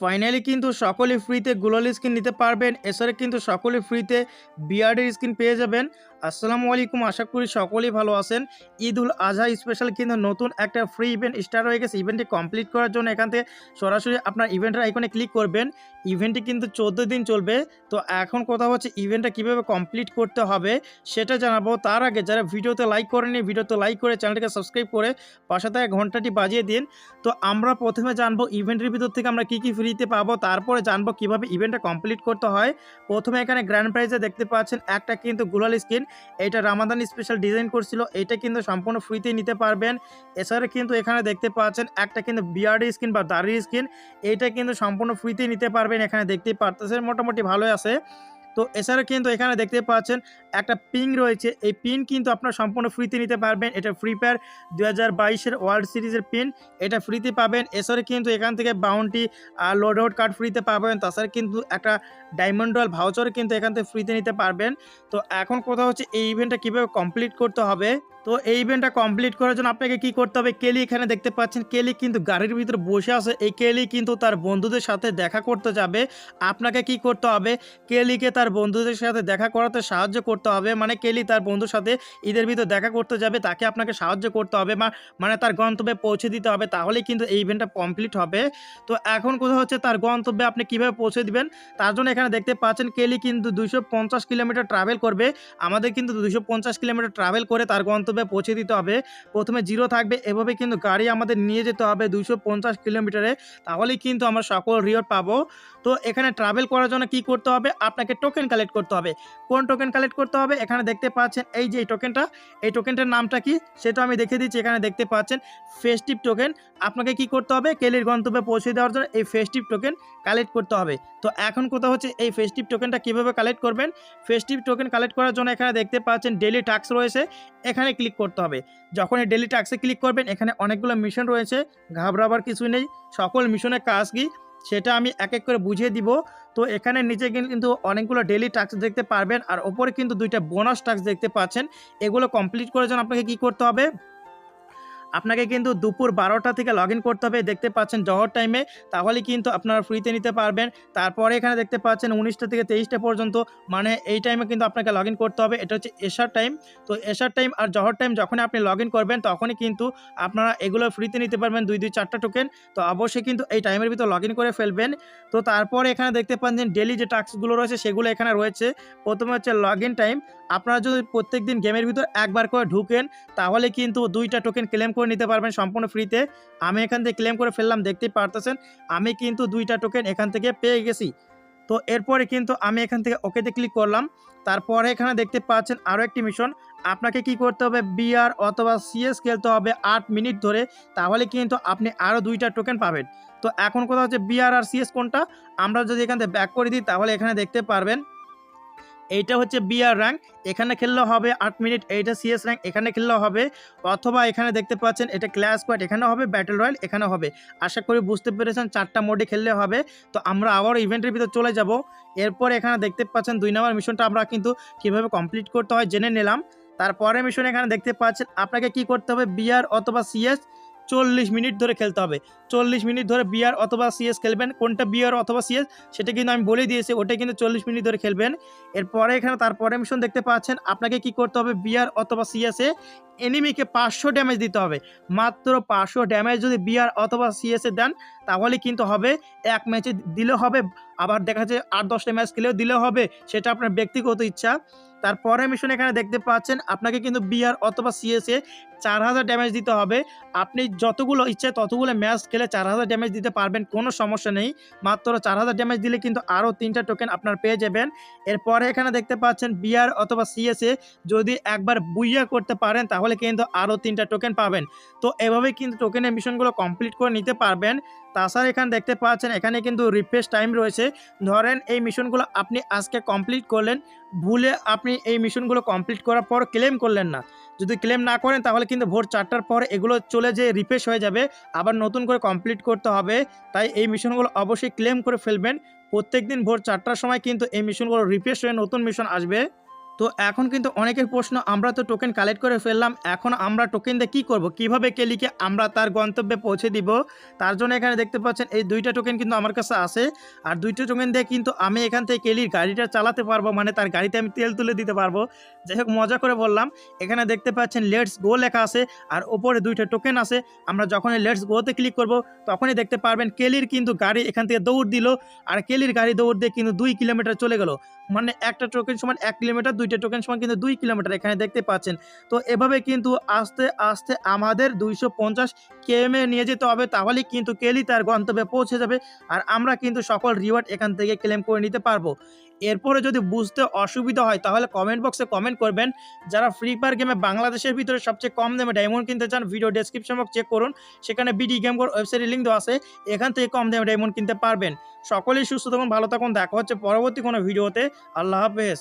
Finally কিন্তু সকলে ফ্রিতে গ্লোয়াল স্কিন নিতে পারবেন। এছাড়া কিন্তু সকলে ফ্রিতে বিয়ার্ডের স্কিন পেয়ে যাবেন। আসসালামু আলাইকুম, আশা করি সকলেই ভালো আছেন। ঈদ উল আজহা স্পেশাল কিন্তু নতুন একটা ফ্রি ইভেন্ট স্টার্ট হয়ে গেছে। ইভেন্টটি কমপ্লিট করার জন্য এখান থেকে সরাসরি আপনার ইভেন্টের আইকনে ক্লিক করবেন। ইভেন্টটি কিন্তু 14 দিন চলবে। তো এখন কথা হচ্ছে ইভেন্টটা কীভাবে কমপ্লিট করতে হবে সেটা জানাবো। তার আগে যারা ভিডিওতে লাইক করেনি, ভিডিওতে লাইক করে চ্যানেলটাকে সাবস্ক্রাইব করে পাশে থাকা ঘন্টাটি বাজিয়ে দিন। তো আমরা প্রথমে জানবো ইভেন্টের ভিতর থেকে আমরা কী কী ফ্রিতে পাবো, তারপরে জানবো কিভাবে ইভেন্টটা কমপ্লিট করতে হয়। প্রথমে এখানে গ্র্যান্ড প্রাইজে দেখতে পাচ্ছেন একটা কিন্তু গ্লোয়াল স্কিন, এটা রামাদান স্পেশাল ডিজাইন করছিল, এটা কিন্তু সম্পূর্ণ ফ্রিতে নিতে পারবেন। এছাড়া কিন্তু এখানে দেখতে পাচ্ছেন একটা কিন্তু বিয়ার্ড স্কিন বা দাড়ির স্কিন, এইটা কিন্তু সম্পূর্ণ ফ্রিতে নিতে পারবেন। এখানে দেখতেই পারতেছেন মোটামুটি ভালোই আছে। তো এছাড়া কিন্তু এখানে দেখতে পাচ্ছেন একটা পিন রয়েছে, এই পিন কিন্তু আপনারা সম্পূর্ণ ফ্রিতে নিতে পারবেন। এটা ফ্রি ফায়ার 2022-এর ওয়ার্ল্ড সিরিজের পিন, এটা ফ্রিতে পাবেন। এছাড়া কিন্তু এখান থেকে বাউন্টি লোড আউট কার্ড ফ্রিতে পাবেন। তাছাড়া কিন্তু একটা ডায়মন্ড রয়্যাল ভাউচার কিন্তু এখান থেকে ফ্রিতে নিতে পারবেন। তো এখন কথা হচ্ছে এই ইভেন্টটা কীভাবে কমপ্লিট করতে হবে। তো এই ইভেন্টটা কমপ্লিট করার জন্য আপনাকে কি করতে হবে, কেলি এখানে দেখতে পাচ্ছেন, কেলি কিন্তু গাড়ির ভিতরে বসে আছে। এই কেলি কিন্তু তার বন্ধুদের সাথে দেখা করতে যাবে। আপনাকে কি করতে হবে, কেলিকে তার বন্ধুদের সাথে দেখা করাতে সাহায্য করতে হবে। মানে কেলি তার বন্ধুর সাথে ঈদের ভিতরে দেখা করতে যাবে, তাকে আপনাকে সাহায্য করতে হবে, মানে তার গন্তব্যে পৌঁছে দিতে হবে, তাহলেই কিন্তু এই ইভেন্টটা কমপ্লিট হবে। তো এখন কথা হচ্ছে তার গন্তব্যে আপনি কিভাবে পৌঁছে দিবেন। তার জন্য এখানে দেখতে পাচ্ছেন কেলি কিন্তু 250 কিলোমিটার ট্রাভেল করবে। আমাদের কিন্তু 250 কিলোমিটার ট্রাভেল করে তার গন্তব্যে পৌঁছে দিতে হবে। প্রথমে 0 থাকবে, এভাবে কিন্তু গাড়ি আমাদের নিয়ে যেতে হবে 250 কিলোমিটারে, তাহলেই কিন্তু আমরা সকল রিওয়ার্ড পাবো। তো এখানে ট্রাভেল করার জন্য কি করতে হবে, আপনাকে টোকেন কালেক্ট করতে হবে। কোন টোকেন কালেক্ট করতে হবে, এখানে দেখতে পাচ্ছেন এই যে এই টোকেনটার নামটা কি সেটা আমি দেখে দিচ্ছি। এখানে দেখতে পাচ্ছেন ফেস্টিভ টোকেন। আপনাকে কি করতে হবে, কেলির গন্তব্যে পৌঁছে দেওয়ার জন্য এই ফেস্টিভ টোকেন কালেক্ট করতে হবে। তো এখন কথা হচ্ছে এই ফেস্টিভ টোকেনটা কিভাবে কালেক্ট করবেন। ফেস্টিভ টোকেন কালেক্ট করার জন্য এখানে দেখতে পাচ্ছেন ডেইলি টাস্ক রয়েছে, এখানে ক্লিক করতে হবে। যখন এই ডেইলি টাস্কে ক্লিক করবেন এখানে অনেকগুলো মিশন রয়েছে, ঘাবড়াবার কিছু নেই। সকল মিশনের কাজ কি সেটা আমি এক এক করে বুঝিয়ে দিব। তো এখানে নিচে কিন্তু অনেকগুলো ডেইলি টাস্ক দেখতে পারবেন, আর ওপরে কিন্তু 2টা বোনাস টাস্ক দেখতে পাচ্ছেন। এগুলো কমপ্লিট করার জন্য আপনাকে কি করতে হবে, আপনাকে কিন্তু দুপুর 12টা থেকে লগ ইন করতে হবে, দেখতে পাচ্ছেন জহর টাইমে, তাহলে কিন্তু আপনারা ফ্রিতে নিতে পারবেন। তারপরে এখানে দেখতে পাচ্ছেন 19টা থেকে 23টা পর্যন্ত, মানে এই টাইমে কিন্তু আপনাকে লগ ইন করতে হবে। এটা হচ্ছে এশার টাইম। তো এশার টাইম আর জহর টাইম যখনই আপনি লগ ইন করবেন তখনই কিন্তু আপনারা এগুলো ফ্রিতে নিতে পারবেন, 2-4টা টোকেন। তো অবশ্যই কিন্তু এই টাইমের ভিতর লগ ইন করে ফেলবেন। তো তারপরে এখানে দেখতে পাচ্ছেন ডেলি যে টাস্কগুলো রয়েছে সেগুলো এখানে রয়েছে। প্রথমে হচ্ছে লগ ইন টাইম। আপনারা যদি প্রত্যেক দিন গেমের ভিতর একবার করে ঢুকেন তাহলে কিন্তু 2টা টোকেন ক্লেম করে নিতে পারবেন সম্পূর্ণ ফ্রিতে। আমি এখান থেকে ক্লেম করে ফেললাম, দেখতেই পারতেছেন আমি কিন্তু 2টা টোকেন এখান থেকে পেয়ে গেছি। তো এরপরে কিন্তু আমি এখান থেকে ওকেতে ক্লিক করলাম। তারপরে এখানে দেখতে পাচ্ছেন আরও একটি মিশন, আপনাকে কি করতে হবে, বিআর অথবা সিএস খেলতে হবে 8 মিনিট ধরে, তাহলে কিন্তু আপনি আরও 2টা টোকেন পাবেন। তো এখন কথা হচ্ছে বিআর আর সিএস কোনটা, আমরা যদি এখান থেকে ব্যাক করে দিই তাহলে এখানে দেখতে পারবেন এইটা হচ্ছে বিআর র্যাঙ্ক, এখানে খেললেও হবে 8 মিনিট। এইটা সিএস র্যাঙ্ক, এখানে খেললেও হবে। অথবা এখানে দেখতে পাচ্ছেন এটা ক্ল্যাশ স্কোয়াড, এখানে হবে ব্যাটল রয়্যাল, এখানে হবে। আশা করি বুঝতে পেরেছেন, 4টা মোডে খেললে হবে। তো আমরা আবার ইভেন্টের ভিতর চলে যাব। এরপর এখানে দেখতে পাচ্ছেন 2 নম্বর মিশনটা আমরা কিন্তু কীভাবে কমপ্লিট করতে হয় জেনে নিলাম। তারপরে মিশন এখানে দেখতে পাচ্ছেন আপনাকে কি করতে হবে, বিআর অথবা সিএস 40 মিনিট ধরে খেলতে হবে। 40 মিনিট ধরে বিআর অথবা সিএস খেলবেন। কোনটা বিআর অথবা সিএস সেটা কিন্তু আমি বলে দিয়েছি, ওটাই কিন্তু 40 মিনিট ধরে খেলবেন। এরপরে এখানে তারপরে মিশন দেখতে পাচ্ছেন আপনাকে কি করতে হবে, বিআর অথবা সিএসে এনিমিকে 500 ড্যামেজ দিতে হবে। মাত্র 500 ড্যামেজ যদি বিআর অথবা সিএসে দেন তাহলে কিন্তু হবে, এক ম্যাচে দিলেও হবে, আবার দেখা যাচ্ছে 8-10টা ম্যাচ খেলেও দিলেও হবে, সেটা আপনার ব্যক্তিগত ইচ্ছা। তারপরে মিশন এখানে দেখতে পাচ্ছেন আপনাকে কিন্তু বিআর অথবা সিএসে 4000 ড্যামেজ দিতে হবে। আপনি যতগুলো ইচ্ছে ততগুলো ম্যাচ খেলে 4000 ড্যামেজ দিতে পারবেন, কোনো সমস্যা নেই। মাত্র 4000 ড্যামেজ দিলে কিন্তু আরও 3টা টোকেন আপনার পেয়ে যাবেন। এরপরে এখানে দেখতে পাচ্ছেন বিআর অথবা সিএসে যদি একবার বুইয়া করতে পারেন তাহলে কিন্তু আরও 3টা টোকেন পাবেন। তো এভাবেই কিন্তু টোকেনের মিশনগুলো কমপ্লিট করে নিতে পারবেন। তাছাড়া এখানে দেখতে পাচ্ছেন এখানে কিন্তু রিফ্রেশ টাইম রয়েছে। ধরেন এই মিশনগুলো আপনি আজকে কমপ্লিট করলেন, ভুলে আপনি এই মিশনগুলো কমপ্লিট করার পর ক্লেম করলেন না, যদি ক্লেম না করেন তাহলে কিন্তু ভোর 4টার পর এগুলো চলে যেয়ে রিফ্রেশ হয়ে যাবে, আবার নতুন করে কমপ্লিট করতে হবে। তাই এই মিশনগুলো অবশ্যই ক্লেম করে ফেলবেন। প্রত্যেক দিন ভোর 4টার সময় কিন্তু এই মিশনগুলো রিফ্রেশ হয়ে নতুন মিশন আসবে। তো এখন কিন্তু অনেকের প্রশ্ন, আমরা তো টোকেন কালেক্ট করে ফেললাম, এখন আমরা টোকেন দিয়ে কী করব? কিভাবে কেলিকে আমরা তার গন্তব্যে পৌঁছে দিব? তার জন্য এখানে দেখতে পাচ্ছেন এই ২টা টোকেন কিন্তু আমার কাছে আছে। আর ২টা টোকেন দিয়ে কিন্তু আমি এখান থেকে কেলির গাড়িটা চালাতে পারবো, মানে তার গাড়িতে আমি তেল তুলে দিতে পারবো। যাই হোক, মজা করে বললাম। এখানে দেখতে পাচ্ছেন লেটস গো লেখা আছে আর ওপরে 2টা টোকেন আছে। আমরা যখনই লেটস গোতে ক্লিক করব তখনই দেখতে পারবেন কেলির কিন্তু গাড়ি এখান থেকে দৌড় দিল। আর কেলির গাড়ি দৌড় দিয়ে কিন্তু 2 কিলোমিটার চলে গেল। মানে একটা টোকেন সমান 1 কিলোমিটার, 2টা টোকেন সমান কিন্তু 2 কিলোমিটার এখানে দেখতে পাচ্ছেন। তো এভাবে কিন্তু আস্তে, আস্তে আমাদের 250 কেএম এ নিয়ে যেতে হবে, তাহলেই কিন্তু কেলি তার গন্তব্যে পৌঁছে যাবে। আর আমরা কিন্তু সকল রিওয়ার্ড এখান থেকে ক্লেম করে নিতে পারবো। এরপরে যদি বুঝতে অসুবিধা হয় তাহলে কমেন্ট বক্সে কমেন্ট করবেন। যারা ফ্রি ফায়ার গেমে বাংলাদেশের ভিতরে সবচেয়ে কম দামে ডায়মন্ড কিনতে চান, ভিডিও ডেসক্রিপশন বক্স চেক করুন। সেখানে বিডি গেম কোড ওয়েবসাইটের লিঙ্ক দেওয়া আছে। এখান থেকে কম দামে ডায়মন্ড কিনতে পারবেন। সকলেই সুস্থ থাকুন, ভালো থাকুন। দেখা হচ্ছে পরবর্তী কোনো ভিডিওতে। আল্লাহ হাফেজ।